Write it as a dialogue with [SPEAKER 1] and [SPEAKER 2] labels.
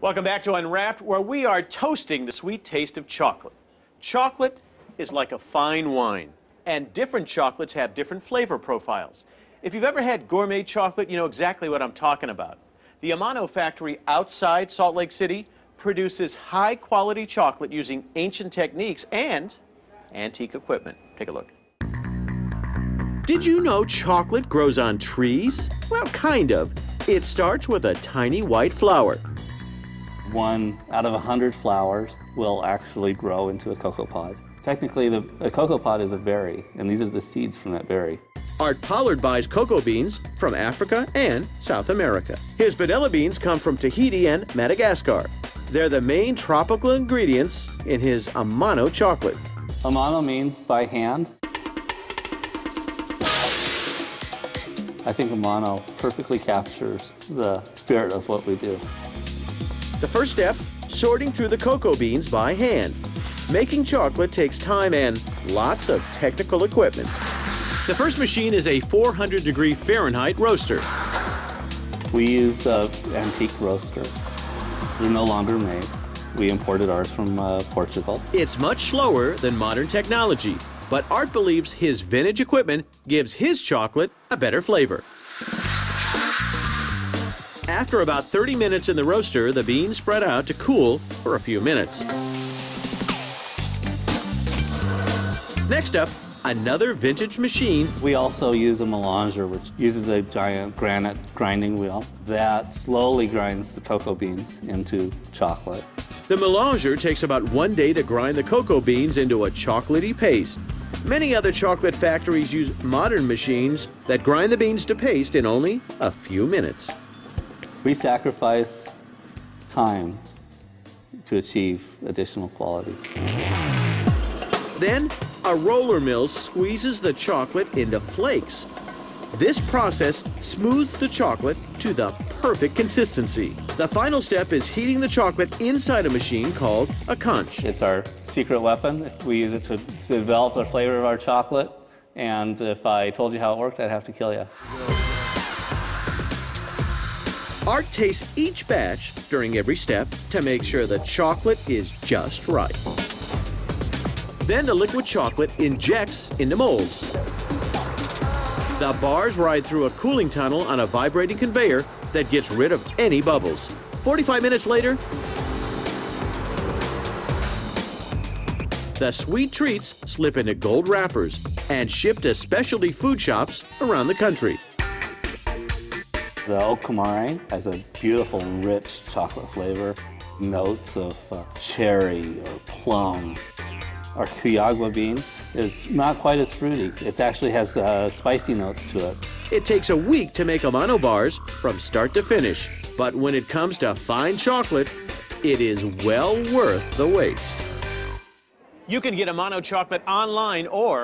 [SPEAKER 1] Welcome back to Unwrapped, where we are toasting the sweet taste of chocolate. Chocolate is like a fine wine, and different chocolates have different flavor profiles. If you've ever had gourmet chocolate, you know exactly what I'm talking about. The Amano factory outside Salt Lake City produces high-quality chocolate using ancient techniques and antique equipment. Take a look. Did you know chocolate grows on trees? Well, kind of. It starts with a tiny white flower.
[SPEAKER 2] 1 out of 100 flowers will actually grow into a cocoa pod. Technically, a cocoa pod is a berry, and these are the seeds from that berry.
[SPEAKER 1] Art Pollard buys cocoa beans from Africa and South America. His vanilla beans come from Tahiti and Madagascar. They're the main tropical ingredients in his Amano chocolate.
[SPEAKER 2] Amano means by hand. I think Amano perfectly captures the spirit of what we do.
[SPEAKER 1] The first step, sorting through the cocoa beans by hand. Making chocolate takes time and lots of technical equipment. The first machine is a 400-degree Fahrenheit roaster.
[SPEAKER 2] We use an antique roaster. They're no longer made. We imported ours from Portugal.
[SPEAKER 1] It's much slower than modern technology, but Art believes his vintage equipment gives his chocolate a better flavor. After about 30 minutes in the roaster, the beans spread out to cool for a few minutes. Next up, another vintage machine.
[SPEAKER 2] We also use a melanger, which uses a giant granite grinding wheel that slowly grinds the cocoa beans into chocolate.
[SPEAKER 1] The melanger takes about 1 day to grind the cocoa beans into a chocolatey paste. Many other chocolate factories use modern machines that grind the beans to paste in only a few minutes.
[SPEAKER 2] We sacrifice time to achieve additional quality.
[SPEAKER 1] Then, a roller mill squeezes the chocolate into flakes. This process smooths the chocolate to the perfect consistency. The final step is heating the chocolate inside a machine called a conch.
[SPEAKER 2] It's our secret weapon. We use it to develop the flavor of our chocolate, and if I told you how it worked, I'd have to kill you.
[SPEAKER 1] Art tastes each batch during every step to make sure the chocolate is just right. Then the liquid chocolate injects into molds. The bars ride through a cooling tunnel on a vibrating conveyor that gets rid of any bubbles. 45 minutes later, the sweet treats slip into gold wrappers and shipped to specialty food shops around the country.
[SPEAKER 2] The Okamare has a beautiful, rich chocolate flavor, notes of cherry or plum. Our Kuyagwa bean is not quite as fruity. It actually has spicy notes to it.
[SPEAKER 1] It takes a week to make Amano bars from start to finish, but when it comes to fine chocolate, it is well worth the wait. You can get Amano chocolate online or